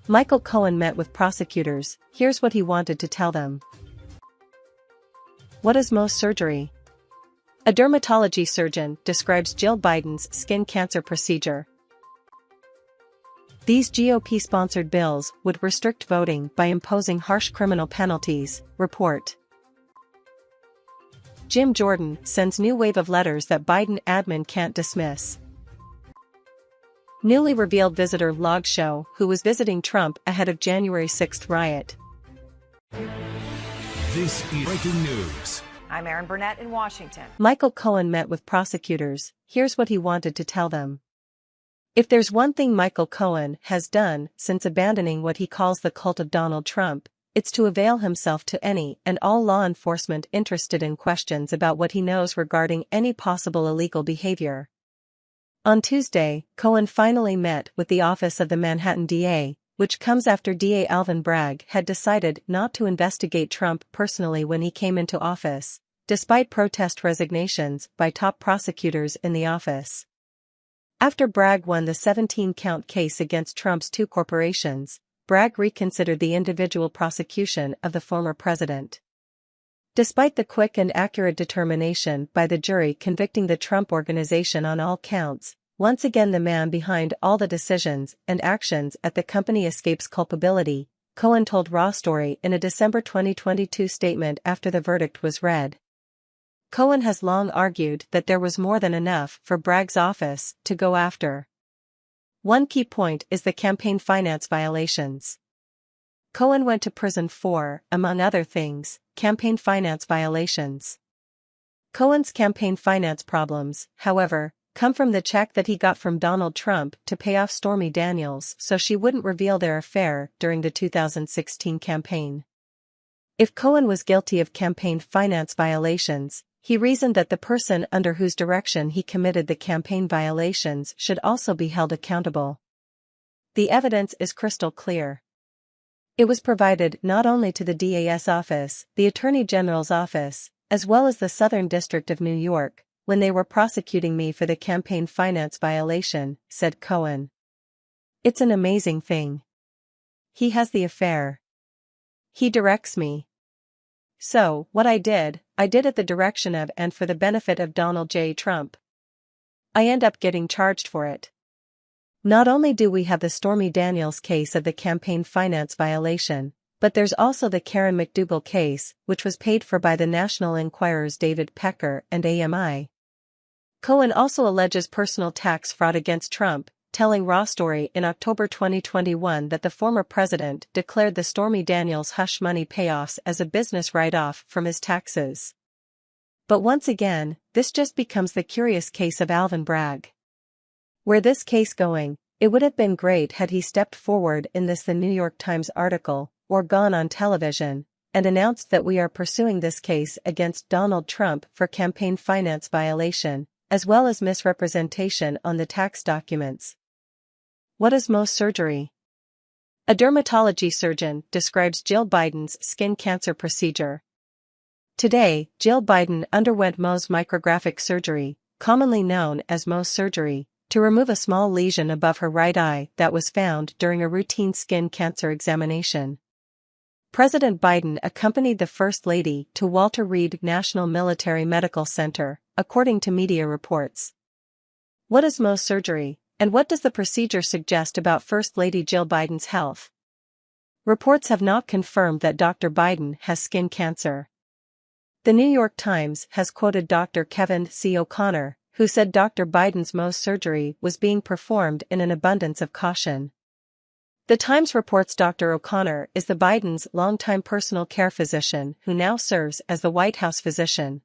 Michael Cohen met with prosecutors. Here's what he wanted to tell them. What is Mohs surgery? A dermatology surgeon describes Jill Biden's skin cancer procedure. These GOP-sponsored bills would restrict voting by imposing harsh criminal penalties, report. Jim Jordan sends new wave of letters that Biden admin can't dismiss. Newly revealed visitor logs show who was visiting Trump ahead of January 6 riot. This is breaking news. I'm Erin Burnett in Washington. Michael Cohen met with prosecutors. Here's what he wanted to tell them. If there's one thing Michael Cohen has done since abandoning what he calls the cult of Donald Trump, it's to avail himself to any and all law enforcement interested in questions about what he knows regarding any possible illegal behavior. On Tuesday, Cohen finally met with the office of the Manhattan DA, which comes after DA Alvin Bragg had decided not to investigate Trump personally when he came into office, despite protest resignations by top prosecutors in the office. After Bragg won the 17-count case against Trump's two corporations, Bragg reconsidered the individual prosecution of the former president. Despite the quick and accurate determination by the jury convicting the Trump Organization on all counts, once again the man behind all the decisions and actions at the company escapes culpability, Cohen told Raw Story in a December 2022 statement after the verdict was read. Cohen has long argued that there was more than enough for Bragg's office to go after. One key point is the campaign finance violations. Cohen went to prison for, among other things, campaign finance violations. Cohen's campaign finance problems, however, come from the check that he got from Donald Trump to pay off Stormy Daniels so she wouldn't reveal their affair during the 2016 campaign. If Cohen was guilty of campaign finance violations, he reasoned that the person under whose direction he committed the campaign violations should also be held accountable. The evidence is crystal clear. It was provided not only to the DA's office, the Attorney General's office, as well as the Southern District of New York, when they were prosecuting me for the campaign finance violation, said Cohen. It's an amazing thing. He has the affair. He directs me. So, what I did at the direction of and for the benefit of Donald J. Trump. I end up getting charged for it. Not only do we have the Stormy Daniels case of the campaign finance violation, but there's also the Karen McDougal case, which was paid for by the National Enquirer's David Pecker and AMI. Cohen also alleges personal tax fraud against Trump, telling Raw Story in October 2021 that the former president declared the Stormy Daniels hush money payoffs as a business write-off from his taxes. But once again, this just becomes the curious case of Alvin Bragg. Where this case going, it would have been great had he stepped forward in this The New York Times article, or gone on television, and announced that we are pursuing this case against Donald Trump for campaign finance violation, as well as misrepresentation on the tax documents. What is Mohs surgery? A dermatology surgeon describes Jill Biden's skin cancer procedure. Today, Jill Biden underwent Mohs micrographic surgery, commonly known as Mohs surgery, to remove a small lesion above her right eye that was found during a routine skin cancer examination. President Biden accompanied the First Lady to Walter Reed National Military Medical Center, according to media reports. What is Mohs surgery, and what does the procedure suggest about First Lady Jill Biden's health? Reports have not confirmed that Dr. Biden has skin cancer. The New York Times has quoted Dr. Kevin C. O'Connor, who said Dr. Biden's Mohs surgery was being performed in an abundance of caution. The Times reports Dr. O'Connor is the Biden's longtime personal care physician who now serves as the White House physician.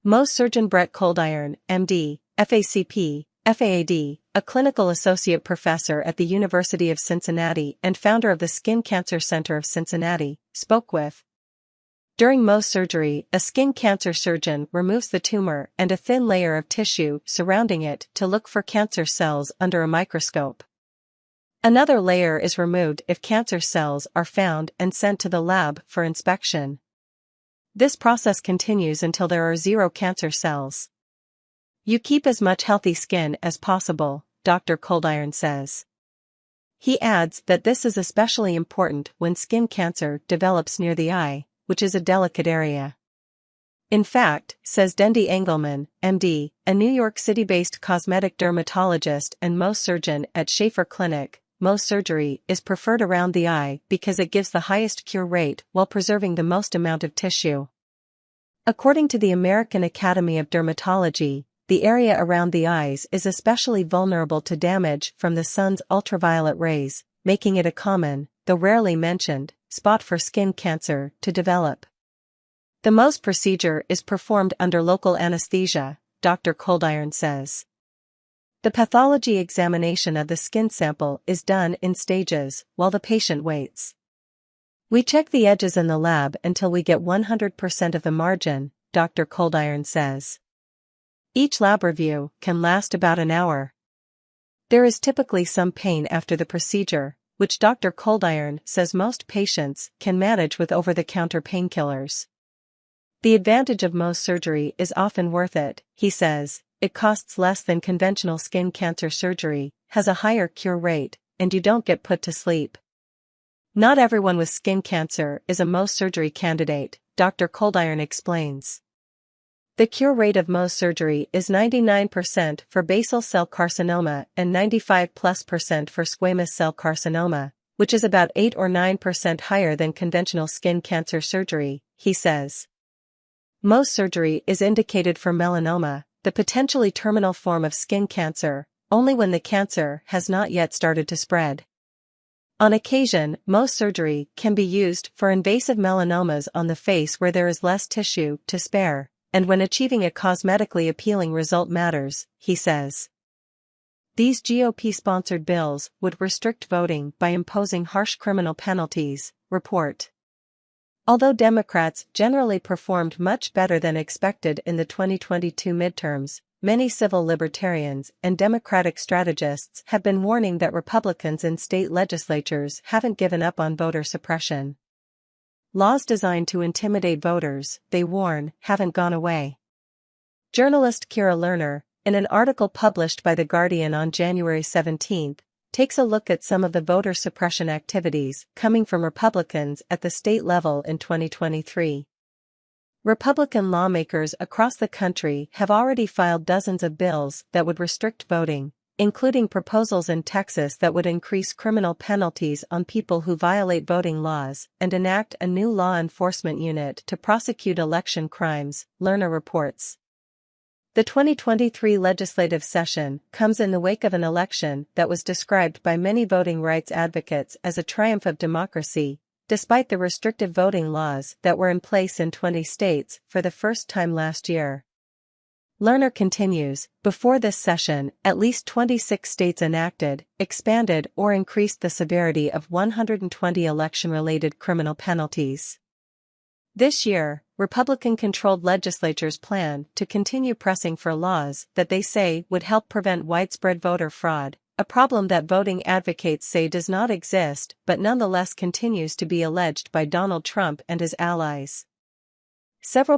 Mohs surgeon Brett Coldiron, MD, FACP, FAAD, a clinical associate professor at the University of Cincinnati and founder of the Skin Cancer Center of Cincinnati, spoke with. During Mohs surgery, a skin cancer surgeon removes the tumor and a thin layer of tissue surrounding it to look for cancer cells under a microscope. Another layer is removed if cancer cells are found and sent to the lab for inspection. This process continues until there are 0 cancer cells. You keep as much healthy skin as possible, Dr. Coldiron says. He adds that this is especially important when skin cancer develops near the eye, which is a delicate area. In fact, says Dendy Engelman, MD, a New York City-based cosmetic dermatologist and Mohs surgeon at Schaefer Clinic, Mohs surgery is preferred around the eye because it gives the highest cure rate while preserving the most amount of tissue. According to the American Academy of Dermatology, the area around the eyes is especially vulnerable to damage from the sun's ultraviolet rays, making it a common, though rarely mentioned, spot for skin cancer to develop. The Mohs procedure is performed under local anesthesia, Dr. Coldiron says. The pathology examination of the skin sample is done in stages while the patient waits. We check the edges in the lab until we get 100% of the margin, Dr. Coldiron says. Each lab review can last about an hour. There is typically some pain after the procedure, which Dr. Coldiron says most patients can manage with over-the-counter painkillers. The advantage of Mohs surgery is often worth it, he says. It costs less than conventional skin cancer surgery, has a higher cure rate, and you don't get put to sleep. Not everyone with skin cancer is a Mohs surgery candidate, Dr. Coldiron explains. The cure rate of Mohs surgery is 99% for basal cell carcinoma and 95+% for squamous cell carcinoma, which is about 8 or 9% higher than conventional skin cancer surgery, he says. Mohs surgery is indicated for melanoma, the potentially terminal form of skin cancer, only when the cancer has not yet started to spread. On occasion, Mohs surgery can be used for invasive melanomas on the face where there is less tissue to spare, and when achieving a cosmetically appealing result matters, he says. These GOP-sponsored bills would restrict voting by imposing harsh criminal penalties, report. Although Democrats generally performed much better than expected in the 2022 midterms, many civil libertarians and Democratic strategists have been warning that Republicans in state legislatures haven't given up on voter suppression. Laws designed to intimidate voters, they warn, haven't gone away. Journalist Kira Lerner, in an article published by The Guardian on January 17, takes a look at some of the voter suppression activities coming from Republicans at the state level in 2023. Republican lawmakers across the country have already filed dozens of bills that would restrict voting, including proposals in Texas that would increase criminal penalties on people who violate voting laws and enact a new law enforcement unit to prosecute election crimes, Lerner reports. The 2023 legislative session comes in the wake of an election that was described by many voting rights advocates as a triumph of democracy, despite the restrictive voting laws that were in place in 20 states for the first time last year. Lerner continues, before this session, at least 26 states enacted, expanded or increased the severity of 120 election-related criminal penalties. This year, Republican-controlled legislatures plan to continue pressing for laws that they say would help prevent widespread voter fraud, a problem that voting advocates say does not exist but nonetheless continues to be alleged by Donald Trump and his allies. Several